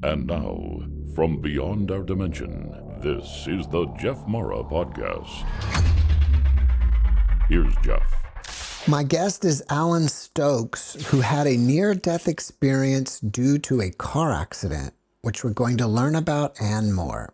And now, from beyond our dimension, this is the JeffMara podcast. Here's Jeff. My guest is Alan Stokes, who had a near-death experience due to a car accident, which we're going to learn about and more.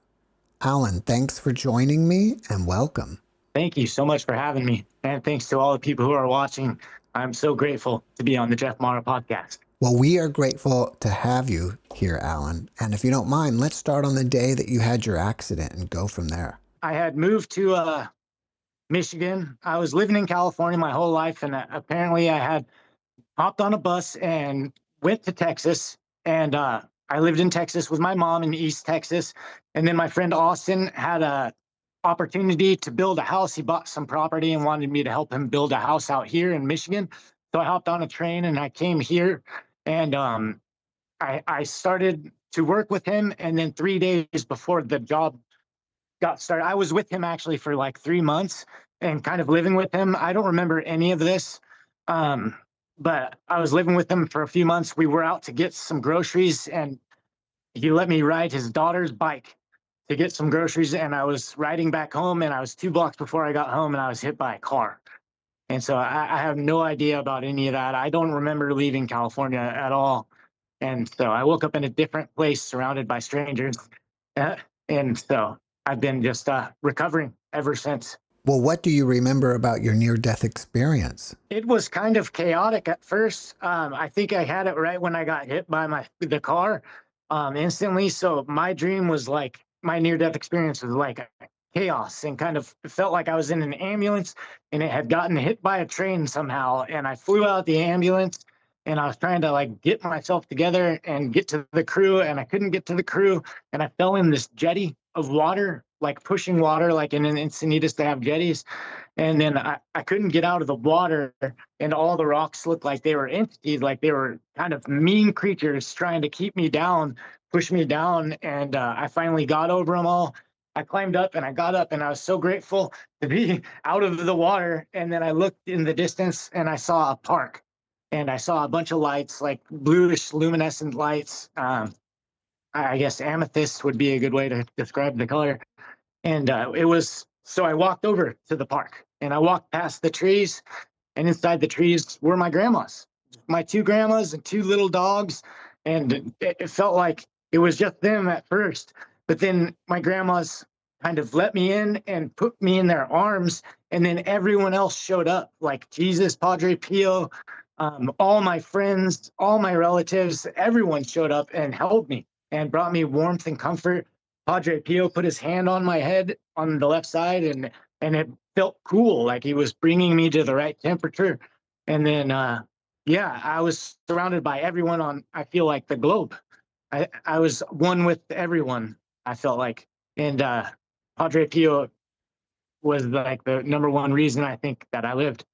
Alan, thanks for joining me and welcome. Thank you so much for having me. And thanks to all the people who are watching. I'm so grateful to be on the JeffMara podcast. Well, we are grateful to have you here, Alan. And if you don't mind, let's start on the day that you had your accident and go from there. I had moved to Michigan. I was living in California my whole life, and apparently I had hopped on a bus and went to Texas. And I lived in Texas with my mom in East Texas. And then my friend Austin had a opportunity to build a house. He bought some property and wanted me to help him build a house out here in Michigan. So I hopped on a train and I came here, and I started to work with him. And then 3 days before the job got started, I was with him actually for like 3 months and kind of living with him. I don't remember any of this, but I was living with him for a few months. We were out to get some groceries, and he let me ride his daughter's bike to get some groceries. And I was riding back home, and I was 2 blocks before I got home, and I was hit by a car. And so I have no idea about any of that. I don't remember leaving California at all. And so I woke up in a different place surrounded by strangers. And so I've been just recovering ever since. Well, what do you remember about your near-death experience? It was kind of chaotic at first. I think I had it right when I got hit by the car instantly. So my dream was like, my near-death experience was like chaos, and kind of felt like I was in an ambulance and it had gotten hit by a train somehow. And I flew out the ambulance, and I was trying to like get myself together and get to the crew, and I couldn't get to the crew. And I fell in this jetty of water, like pushing water, like in an Encinitas they have jetties. And then I couldn't get out of the water, and all the rocks looked like they were entities, like they were kind of mean creatures trying to keep me down, push me down. And I finally got over them all. I climbed up and I got up, and I was so grateful to be out of the water. And then I looked in the distance and I saw a park, and I saw a bunch of lights, like bluish luminescent lights. I guess amethyst would be a good way to describe the color. And so I walked over to the park, and I walked past the trees, and inside the trees were my grandmas, my 2 grandmas and 2 little dogs. And it felt like it was just them at first. But then my grandmas kind of let me in and put me in their arms. And then everyone else showed up, like Jesus, Padre Pio, all my friends, all my relatives, everyone showed up and held me and brought me warmth and comfort. Padre Pio put his hand on my head on the left side, and it felt cool, like he was bringing me to the right temperature. And then, I was surrounded by everyone on, I feel like, the globe. I was one with everyone, I felt like. And Padre Pio was like the number one reason I think that I lived.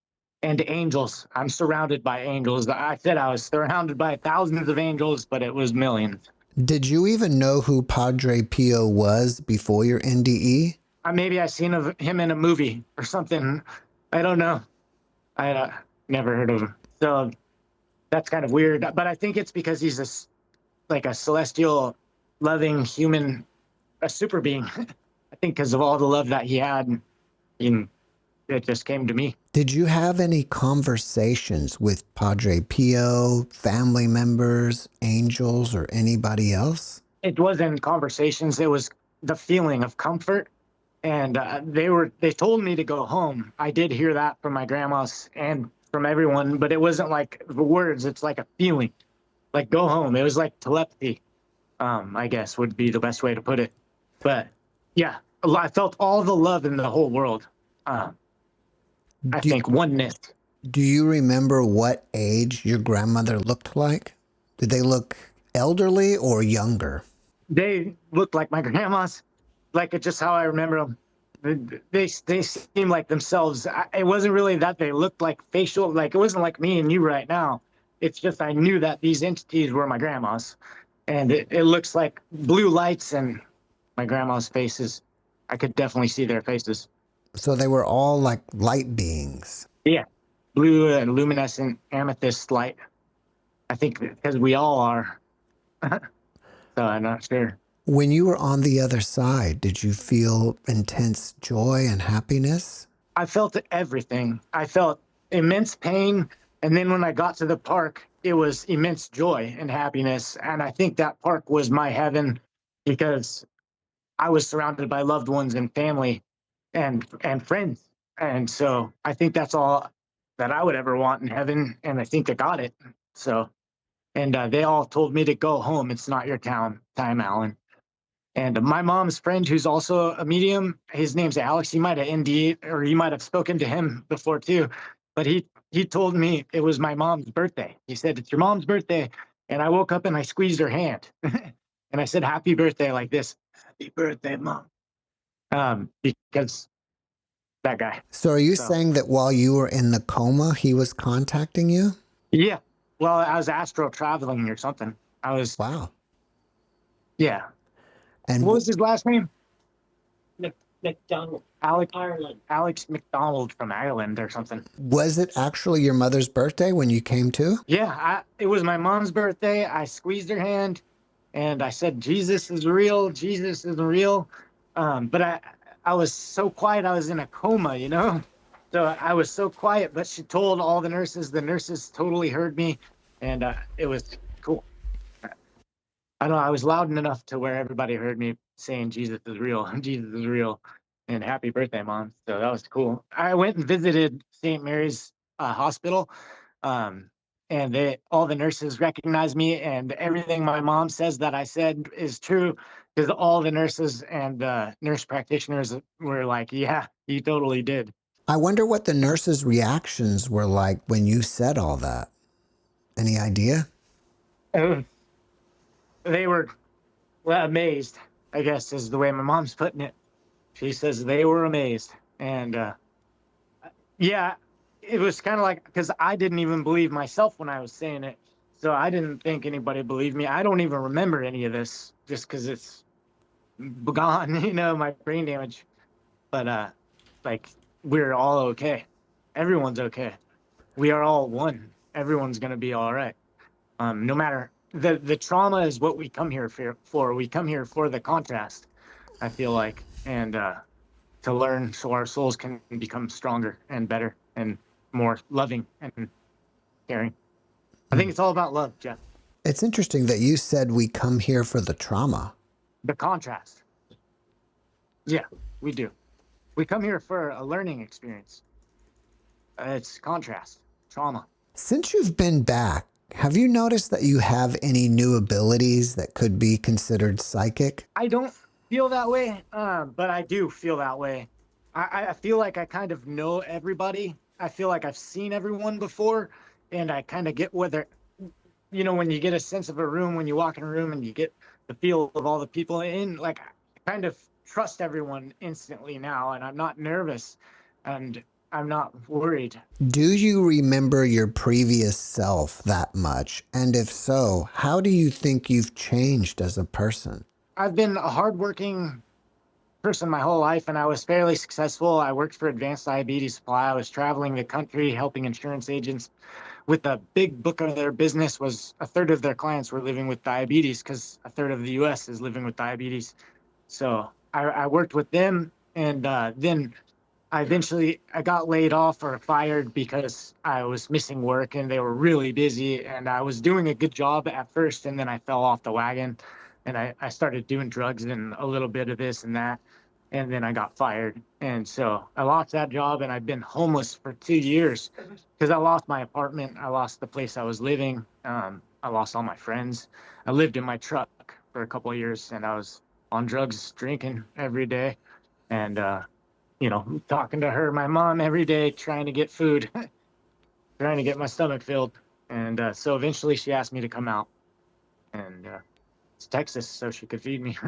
And angels. I'm surrounded by angels. I said I was surrounded by thousands of angels, but it was millions. Did you even know who Padre Pio was before your NDE? Maybe I seen him in a movie or something. I don't know. I never heard of him. So that's kind of weird. But I think it's because he's like a celestial, loving human, a super being. I think because of all the love that he had, it just came to me. Did you have any conversations with Padre Pio, family members, angels, or anybody else? It wasn't conversations. It was the feeling of comfort. And they told me to go home. I did hear that from my grandmas and from everyone, but it wasn't like the words. It's like a feeling, like go home. It was like telepathy, I guess would be the best way to put it. But yeah, I felt all the love in the whole world. I think oneness. Do you remember what age your grandmother looked like? Did they look elderly or younger? They looked like my grandmas, like just how I remember them. They seemed like themselves. It wasn't really that they looked like facial, like it wasn't like me and you right now. It's just I knew that these entities were my grandmas. And it looks like blue lights and my grandma's faces. I could definitely see their faces. So they were all like light beings. Yeah, blue and luminescent amethyst light. I think because we all are. So I'm not sure. When you were on the other side, did you feel intense joy and happiness? I felt everything. I felt immense pain. And then when I got to the park, it was immense joy and happiness. And I think that park was my heaven because I was surrounded by loved ones and family and friends. And so I think that's all that I would ever want in heaven. And I think I got it. So, and they all told me to go home. It's not your time, Alan. And my mom's friend, who's also a medium, his name's Alex. He might have ND or you might have spoken to him before too. But he told me it was my mom's birthday. He said, "It's your mom's birthday." And I woke up and I squeezed her hand. And I said, "Happy birthday," like this. "Happy birthday, mom." Because that guy. So are you So saying that while you were in the coma, he was contacting you? yeah. Well, I was astral traveling or something. I was, Wow. yeah. And What was his last name? McDonald, Alex Ireland. Alex McDonald from Ireland or something. was it actually your mother's birthday when you came to? Yeah, it was my mom's birthday. I squeezed her hand and I said, "Jesus is real. Jesus is real." But I was so quiet. I was in a coma, you know? So I was so quiet, but she told all the nurses totally heard me. And it was cool. I don't know. I was loud enough to where everybody heard me saying, "Jesus is real. Jesus is real." And happy birthday, mom. So that was cool. I went and visited St. Mary's Hospital. And all the nurses recognized me, and everything my mom says that I said is true because all the nurses and nurse practitioners were like, "Yeah, you totally did." I wonder what the nurses' reactions were like when you said all that. Any idea? Uh, They were amazed, I guess is the way my mom's putting it. She says they were amazed. And yeah, it was kind of like because I didn't even believe myself when I was saying it. So I didn't think anybody believed me. I don't even remember any of this just because it's gone, my brain damage. But like we're all okay. Everyone's okay. We are all one. Everyone's gonna be all right. No matter the trauma is what we come here for. We come here for the contrast, I feel like, and to learn so our souls can become stronger and better and more loving and caring. I think it's all about love, Jeff. It's interesting that you said we come here for the trauma. The contrast. Yeah, we do. We come here for a learning experience. It's contrast, trauma. Since you've been back, have you noticed that you have any new abilities that could be considered psychic? I don't feel that way, but I do feel that way. I feel like I kind of know everybody. I feel like I've seen everyone before, and I kind of get whether, when you get a sense of a room, when you walk in a room and you get the feel of all the people in, like, I kind of trust everyone instantly now, and I'm not nervous, and I'm not worried. Do you remember your previous self that much? And if so, how do you think you've changed as a person? I've been a hardworking person my whole life, and I was fairly successful. I worked for Advanced Diabetes Supply. I was traveling the country helping insurance agents with a big book of their business was a third of their clients were living with diabetes because a third of the US is living with diabetes. So I worked with them, and then I got laid off or fired because I was missing work and they were really busy, and I was doing a good job at first, and then I fell off the wagon, and I started doing drugs and a little bit of this and that, and then I got fired. And so I lost that job, and I've been homeless for 2 years because I lost my apartment. I lost the place I was living. I lost all my friends. I lived in my truck for a couple of years, and I was on drugs, drinking every day, and talking to my mom every day, trying to get food, trying to get my stomach filled. And so eventually she asked me to come out and to Texas so she could feed me.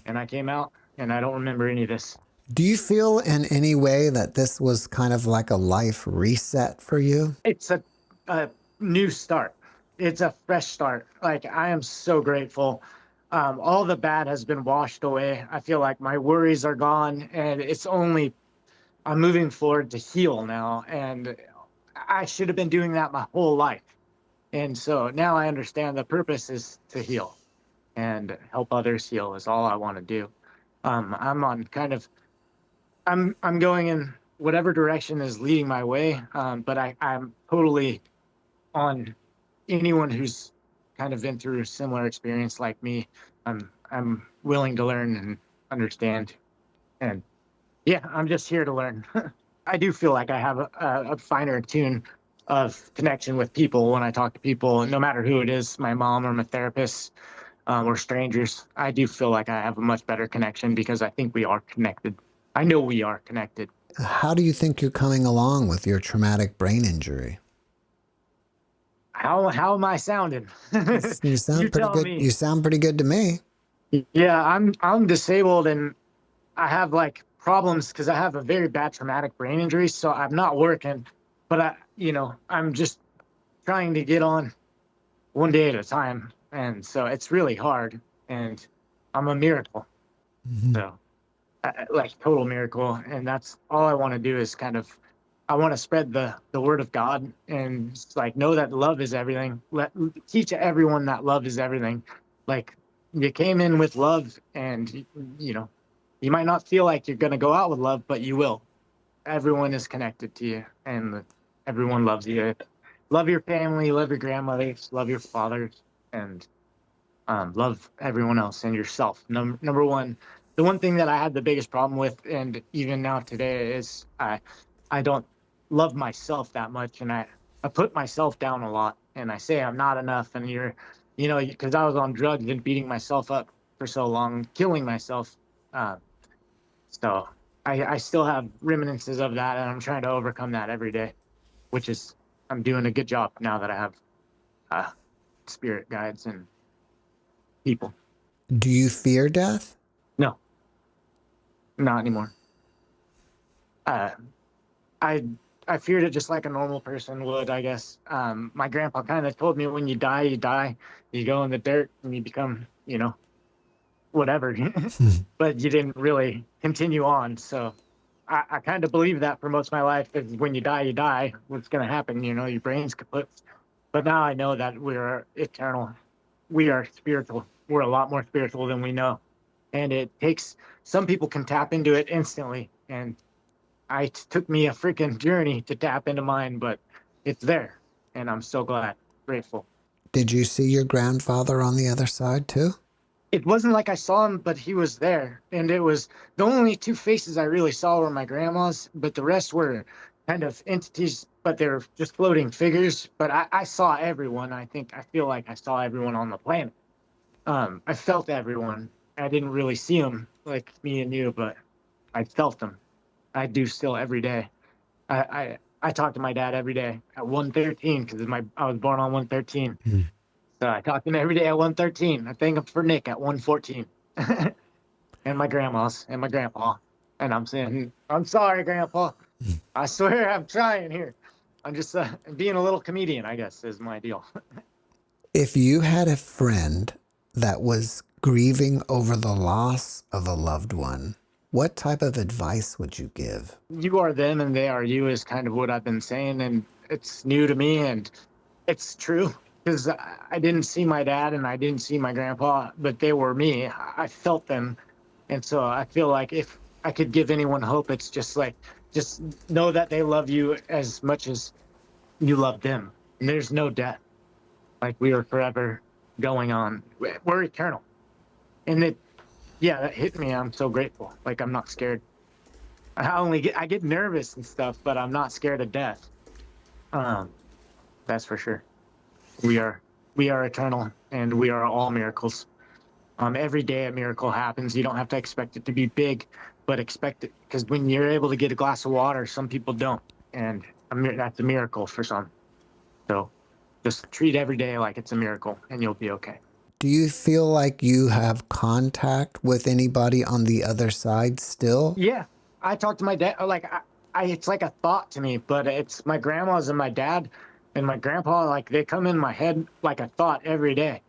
And I came out, and I don't remember any of this. Do you feel in any way that this was kind of like a life reset for you? It's a new start. It's a fresh start. Like, I am so grateful. All the bad has been washed away. I feel like my worries are gone, and I'm moving forward to heal now. And I should have been doing that my whole life. And so now I understand the purpose is to heal. and help others heal is all I want to do. I'm on kind of I'm going in whatever direction is leading my way, but I'm totally on anyone who's kind of been through a similar experience like me. I'm willing to learn and understand, and yeah, I'm just here to learn. I do feel like I have a finer tune of connection with people when I talk to people, no matter who it is, my mom or my therapist, or strangers. I do feel like I have a much better connection because I think we are connected. I know we are connected. How do you think you're coming along with your traumatic brain injury? How am I sounding? You You sound pretty tell good. me. You sound pretty good to me. Yeah, I'm disabled and I have like problems because I have a very bad traumatic brain injury, so I'm not working, but I'm just trying to get on one day at a time, and so it's really hard, and I'm a miracle. So like total miracle, and that's all I want to do is kind of I want to spread the word of God and just, like, know that love is everything. Teach everyone that love is everything. Like, you came in with love, and you know you might not feel like you're gonna go out with love, but you will. Everyone is connected to you, and everyone loves you. Love your family, love your grandmothers, love your fathers, and love everyone else and yourself. Number one, the one thing that I had the biggest problem with, and even now today, is I don't love myself that much, and I put myself down a lot, and I say I'm not enough, and because I was on drugs and beating myself up for so long, killing myself. Uh, so I still have reminiscences of that, and I'm trying to overcome that every day, which is I'm doing a good job now that I have uh, spirit guides and people. Do you fear death? No, not anymore. Uh, I I feared it just like a normal person would, I guess. My grandpa kind of told me when you die, you die. You go in the dirt and you become, whatever. But you didn't really continue on. So I kind of believe that for most of my life is when you die, you die. What's going to happen? Your brain's kaput. But now I know that we're eternal. We are spiritual. We're a lot more spiritual than we know. And it takes, some people can tap into it instantly. And took me a freaking journey to tap into mine, but it's there. And I'm so glad, grateful. Did you see your grandfather on the other side too? It wasn't like I saw him, but he was there. And it was the only two faces I really saw were my grandma's, but the rest were kind of entities, but they're just floating figures. But I saw everyone. I feel like I saw everyone on the planet. I felt everyone. I didn't really see them like me and you, but I felt them. I do still every day. I talk to my dad every day at 1:13 because I was born on 1:13. So I talk to him every day at 1:13. I thank him for Nick at 1:14. And my grandma's and my grandpa. And I'm saying, I'm sorry, Grandpa. I swear I'm trying here. I'm just being a little comedian, I guess, is my deal. If you had a friend that was grieving over the loss of a loved one, what type of advice would you give? You are them and they are you is kind of what I've been saying. And it's new to me and it's true because I didn't see my dad and I didn't see my grandpa, but they were me. I felt them. And so I feel like if I could give anyone hope, it's just know that they love you as much as you love them. And there's no death. Like we are forever going on. We're eternal. And that hit me. I'm so grateful. Like I'm not scared. I get nervous and stuff, but I'm not scared of death. That's for sure. We are eternal and we are all miracles. Every day a miracle happens. You don't have to expect it to be big, but expect it because when you're able to get a glass of water, some people don't, and that's a miracle for some. So just treat every day like it's a miracle, and you'll be okay. Do you feel like you have contact with anybody on the other side still? Yeah, I talk to my dad. Like it's like a thought to me, but it's my grandma's and my dad and my grandpa. Like they come in my head like a thought every day.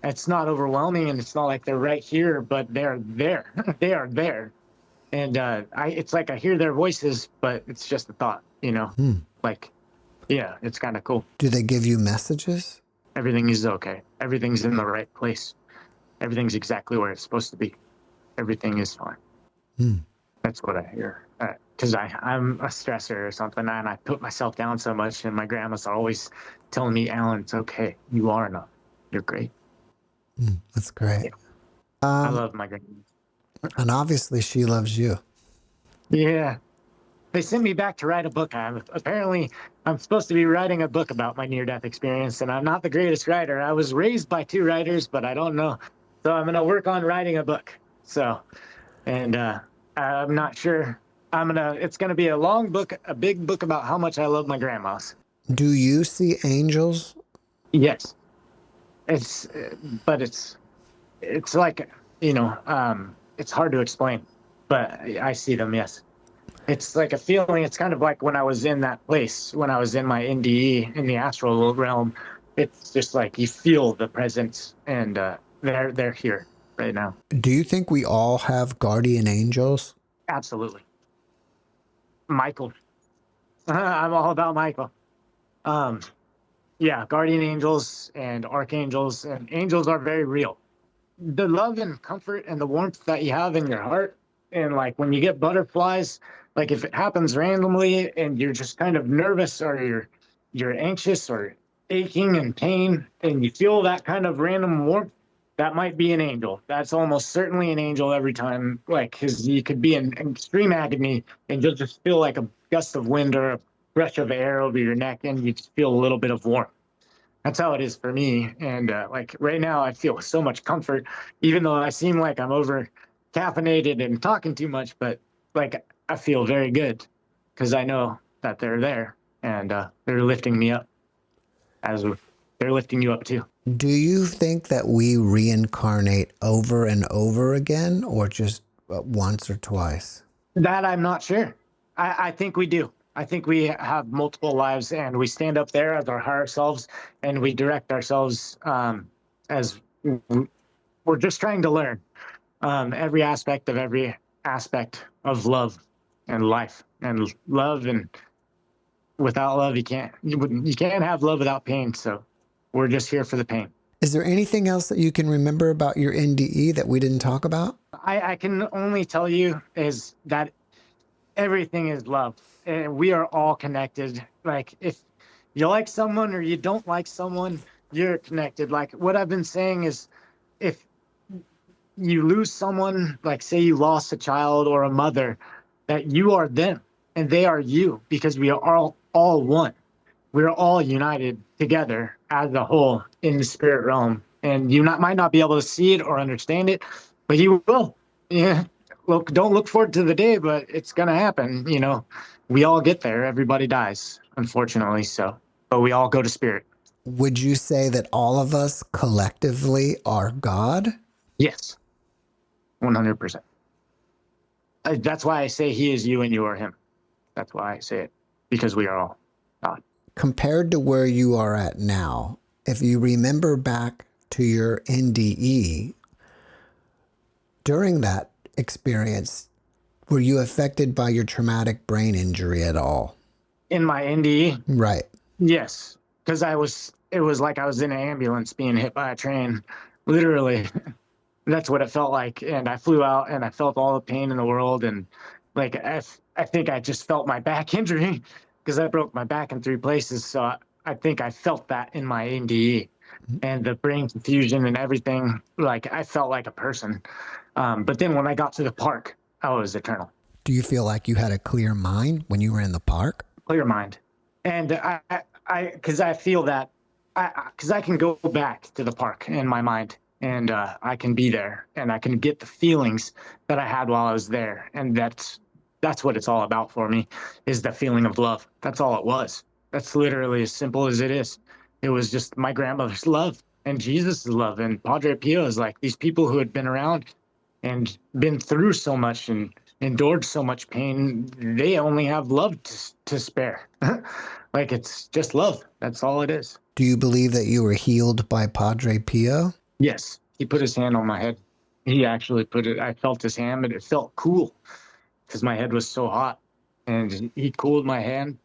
It's not overwhelming, and it's not like they're right here, but they're there. They are there, and it's like I hear their voices, but it's just a thought. Like, yeah, it's kind of cool. Do they give you messages? Everything is okay. Everything's in the right place. everything's exactly where it's supposed to be. Everything is fine. Hmm. That's what I hear. Because I'm a stressor or something, and I put myself down so much, and my grandma's always telling me, Alan, it's okay. You are enough. You're great. That's great. Yeah. I Um, love my grandma. and obviously she loves you. Yeah. They sent me back to write a book. Apparently, I'm supposed to be writing a book about my near-death experience, and I'm not the greatest writer. I was raised by 2 writers, but I don't know. So I'm going to work on writing a book. So, and I'm not sure. It's going to be a long book, a big book about how much I love my grandmas. Do you see angels? Yes. It's, but it's like, it's hard to explain, but I see them. Yes. It's like a feeling. It's kind of like when I was in that place, when I was in my NDE in the astral realm. It's just like you feel the presence, and they're here right now. Do you think we all have guardian angels? Absolutely. Michael. I'm all about Michael. Yeah, guardian angels and archangels, and angels are very real. The love and comfort and the warmth that you have in your heart, and like when you get butterflies, like if it happens randomly and you're just kind of nervous, or you're anxious or aching and pain, and you feel that kind of random warmth, that might be an angel. That's almost certainly an angel every time. Like, because you could be in extreme agony and you'll just feel like a gust of wind or a rush of air over your neck, and you just feel a little bit of warmth. That's how it is for me. And like right now, I feel so much comfort, even though I seem like I'm over caffeinated and talking too much. But like I feel very good because I know that they're there, and they're lifting me up as they're lifting you up too. Do you think that we reincarnate over and over again, or just once or twice? That I'm not sure. I think we do. I think we have multiple lives, and we stand up there as our higher selves, and we direct ourselves as we're just trying to learn every aspect of love and life and love. And without love, you can't have love without pain. So we're just here for the pain. Is there anything else that you can remember about your NDE that we didn't talk about? I can only tell you is that everything is love, and we are all connected. Like if you like someone or you don't like someone, you're connected. Like what I've been saying is, if you lose someone, like say you lost a child or a mother, that you are them and they are you, because we are all one. We're all united together as a whole in the spirit realm. And you might not be able to see it or understand it, but you will. Yeah. Look, don't look forward to the day, but it's gonna happen. We all get there. Everybody dies, unfortunately. So, but we all go to spirit. Would you say that all of us collectively are God? Yes, 100%. That's why I say he is you and you are him. That's why I say it, because we are all God. Compared to where you are at now, if you remember back to your NDE, during that experience, were you affected by your traumatic brain injury at all? In my NDE? Right. Yes, because it was like I was in an ambulance being hit by a train, literally. That's what it felt like. And I flew out and I felt all the pain in the world. And like, I think I just felt my back injury because I broke my back in 3 places. So I think I felt that in my NDE, and the brain confusion and everything. Like I felt like a person. But then when I got to the park, I was eternal. Do you feel like you had a clear mind when you were in the park? Clear mind. And because I feel that, because I can go back to the park in my mind, and I can be there, and I can get the feelings that I had while I was there. And that's what it's all about for me, is the feeling of love. That's all it was. That's literally as simple as it is. It was just my grandmother's love and Jesus' love and Padre Pio's, like these people who had been around and been through so much and endured so much pain. They only have love to spare. Like it's just love. That's all it is. Do you believe that you were healed by Padre Pio? Yes. He put his hand on my head. He actually I felt his hand, but it felt cool because my head was so hot, and he cooled my hand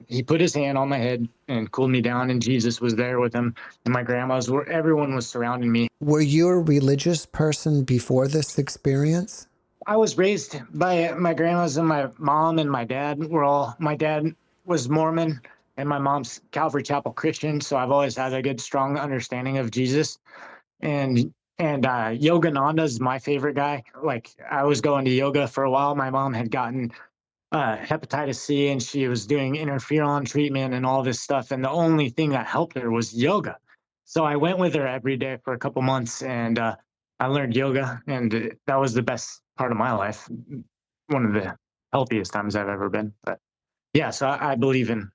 he put his hand on my head and cooled me down, and Jesus was there with him, and my grandma's were everyone was surrounding me. Were you a religious person before this experience? I was raised by my grandmas, and my mom and my dad my dad was Mormon and my mom's Calvary Chapel Christian. So I've always had a good, strong understanding of Jesus. And Yogananda is my favorite guy. Like, I was going to yoga for a while. My mom had gotten hepatitis C, and she was doing interferon treatment and all this stuff. And the only thing that helped her was yoga. So I went with her every day for a couple months, and I learned yoga, and that was the best part of my life. One of the healthiest times I've ever been. But yeah, so I believe in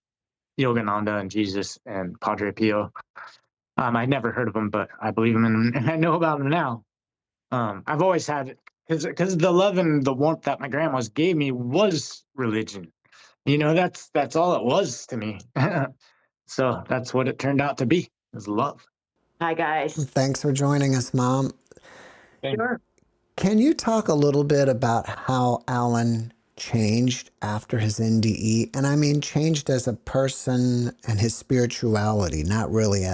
Yogananda and Jesus and Padre Pio. I'd never heard of him, but I believe him, and I know about him now. I've always had, because the love and the warmth that my grandmas gave me was religion. You know, that's all it was to me. So that's what it turned out to be, is love. Hi, guys. Thanks for joining us, Mom. Sure. Can you talk a little bit about how Alan changed after his NDE? And I mean, changed as a person and his spirituality, not really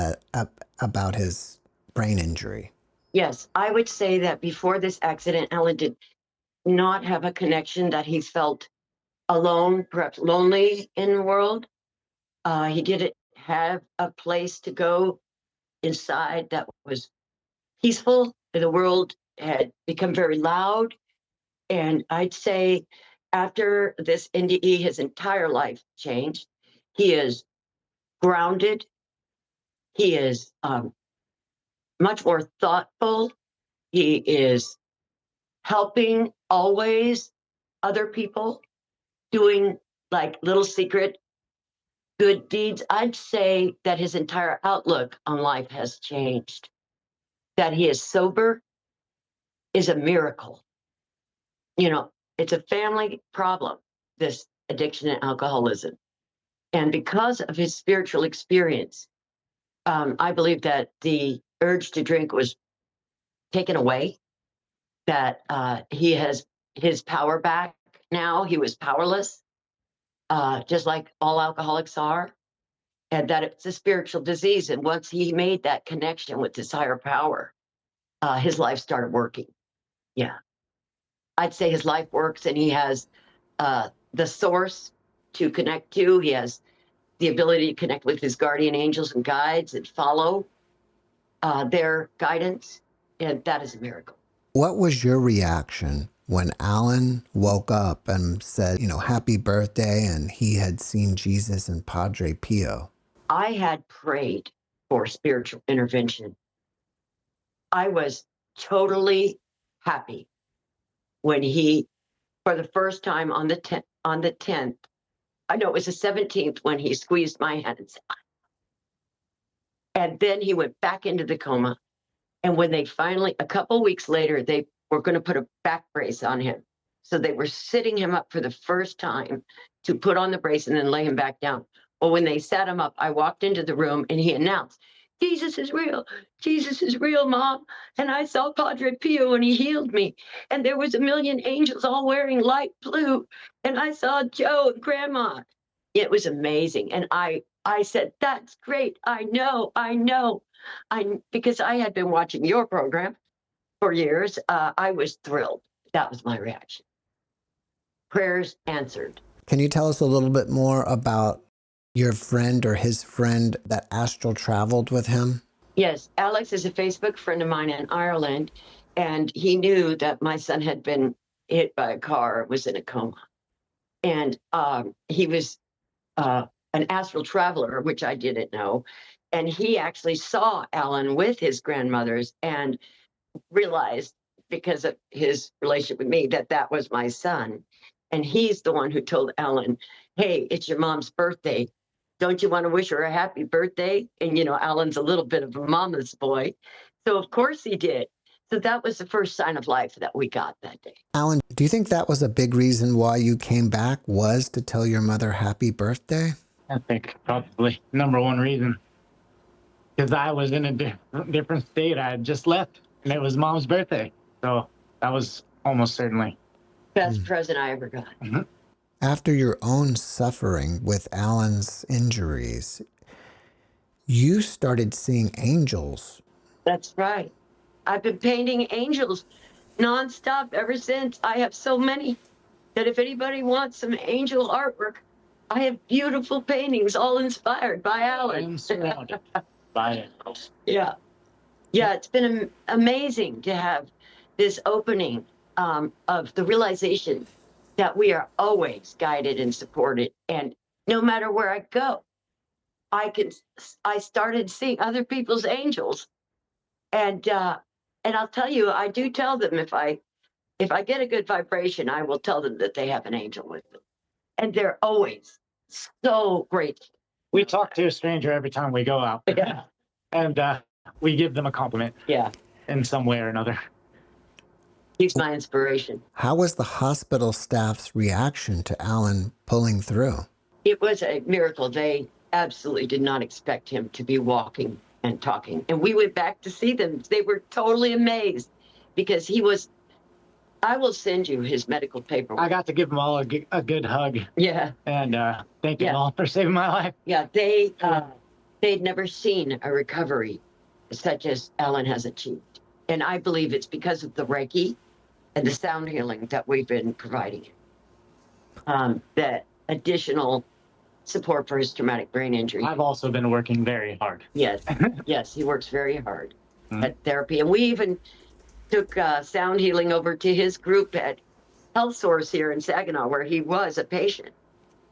about his brain injury. Yes, I would say that before this accident, Alan did not have a connection, that he felt alone, perhaps lonely in the world. He didn't have a place to go inside that was peaceful. The world had become very loud. And I'd say after this NDE, his entire life changed. He is grounded. He is much more thoughtful. He is helping always other people, doing like little secret good deeds. I'd say that his entire outlook on life has changed. That he is sober is a miracle. You know, it's a family problem, this addiction and alcoholism. And because of his spiritual experience, I believe that the urge to drink was taken away, that he has his power back now. He was powerless, just like all alcoholics are, and that it's a spiritual disease. And once he made that connection with his higher power, his life started working. Yeah. I'd say his life works, and he has the source to connect to. He has the ability to connect with his guardian angels and guides and follow their guidance. And that is a miracle. What was your reaction when Alan woke up and said, you know, happy birthday, and he had seen Jesus and Padre Pio? I had prayed for spiritual intervention. I was totally happy when he, for the first time on the 10th, I know it was the 17th, when he squeezed my hand and said, and then he went back into the coma. And when they finally, a couple weeks later, they were going to put a back brace on him. So they were sitting him up for the first time to put on the brace and then lay him back down. Well, when they sat him up, I walked into the room and he announced, Jesus is real. Jesus is real, Mom. And I saw Padre Pio and he healed me. And there was a million angels all wearing light blue. And I saw Joe and Grandma. It was amazing. And I said, that's great. I know. Because I had been watching your program for years. I was thrilled. That was my reaction. Prayers answered. Can you tell us a little bit more about your friend or his friend that astral traveled with him? Yes, Alex is a Facebook friend of mine in Ireland, and he knew that my son had been hit by a car, was in a coma. And he was an astral traveler, which I didn't know. And he actually saw Alan with his grandmothers and realized, because of his relationship with me, that that was my son. And he's the one who told Alan, hey, it's your mom's birthday. Don't you want to wish her a happy birthday? And, you know, Alan's a little bit of a mama's boy. So, of course, he did. So that was the first sign of life that we got that day. Alan, do you think that was a big reason why you came back, was to tell your mother happy birthday? I think probably number one reason, because I was in a different state. I had just left, and it was Mom's birthday. So that was almost certainly Best present I ever got. Mhm. After your own suffering with Alan's injuries, you started seeing angels. That's right. I've been painting angels nonstop ever since. I have so many that if anybody wants some angel artwork, I have beautiful paintings all inspired by Alan. I'm surrounded by angels. Yeah. Yeah, it's been amazing to have this opening of the realization that we are always guided and supported. And no matter where I go, I started seeing other people's angels. And I'll tell you, I do tell them if I get a good vibration, I will tell them that they have an angel with them. And they're always so grateful. We talk to a stranger every time we go out. Yeah. And we give them a compliment. Yeah. In some way or another. He's my inspiration. How was the hospital staff's reaction to Alan pulling through? It was a miracle. They absolutely did not expect him to be walking and talking. And we went back to see them. They were totally amazed because I will send you his medical paperwork. I got to give them all a good hug. Yeah. And thank them all for saving my life. Yeah, they'd never seen a recovery such as Alan has achieved. And I believe it's because of the Reiki and the sound healing that we've been providing him. That additional support for his traumatic brain injury. I've also been working very hard. Yes, yes, he works very hard at therapy. And we even took sound healing over to his group at Health Source here in Saginaw, where he was a patient.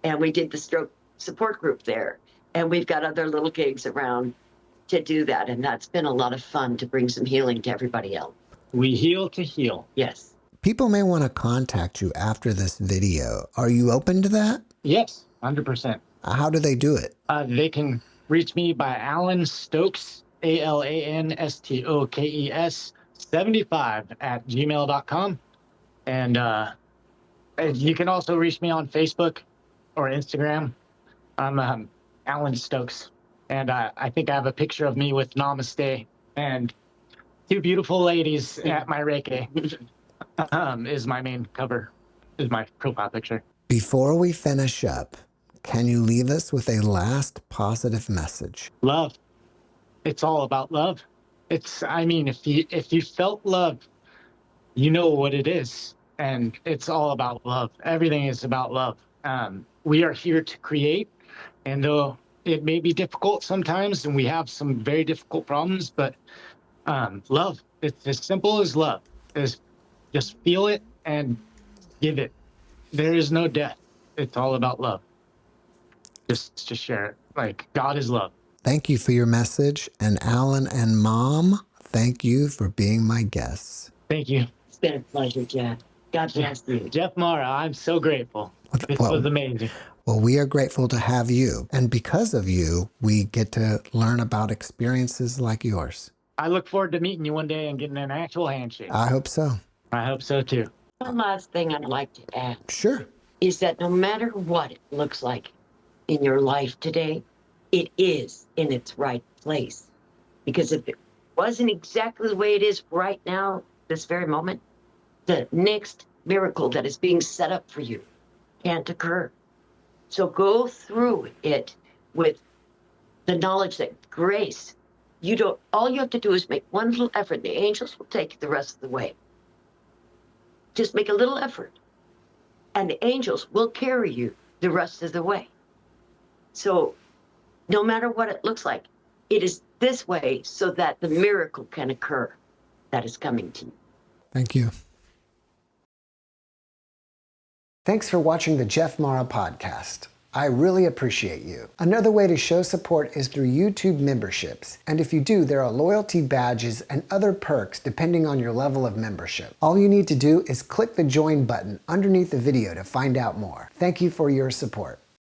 And we did the stroke support group there. And we've got other little gigs around to do that. And that's been a lot of fun to bring some healing to everybody else. We heal to heal. Yes. People may want to contact you after this video. Are you open to that? Yes, 100%. How do they do it? They can reach me by Alan Stokes, ALANSTOKES 75 at gmail.com. And you can also reach me on Facebook or Instagram. I'm Alan Stokes. And I think I have a picture of me with Namaste and two beautiful ladies at my Reiki. Is my main cover, is my profile picture. Before we finish up, can you leave us with a last positive message? Love. It's all about love. If you felt love, you know what it is. And it's all about love. Everything is about love. We are here to create. And though it may be difficult sometimes, and we have some very difficult problems, but love, it's as simple as love. Is just feel it and give it. There is no death. It's all about love. Just share it. Like, God is love. Thank you for your message. And Alan and Mom, thank you for being my guests. Thank you. It's been a pleasure, Jeff. God bless you. JeffMara, I'm so grateful. This was amazing. Well, we are grateful to have you. And because of you, we get to learn about experiences like yours. I look forward to meeting you one day and getting an actual handshake. I hope so. I hope so too. One last thing I'd like to add Sure. is that no matter what it looks like in your life today, it is in its right place. Because if it wasn't exactly the way it is right now, this very moment, the next miracle that is being set up for you can't occur. So go through it with the knowledge that grace, all you have to do is make one little effort. The angels will take you the rest of the way. Just make a little effort, and the angels will carry you the rest of the way. So no matter what it looks like, it is this way so that the miracle can occur that is coming to you. Thank you. Thanks for watching the JeffMara podcast. I really appreciate you. Another way to show support is through YouTube memberships. And if you do, there are loyalty badges and other perks depending on your level of membership. All you need to do is click the join button underneath the video to find out more. Thank you for your support.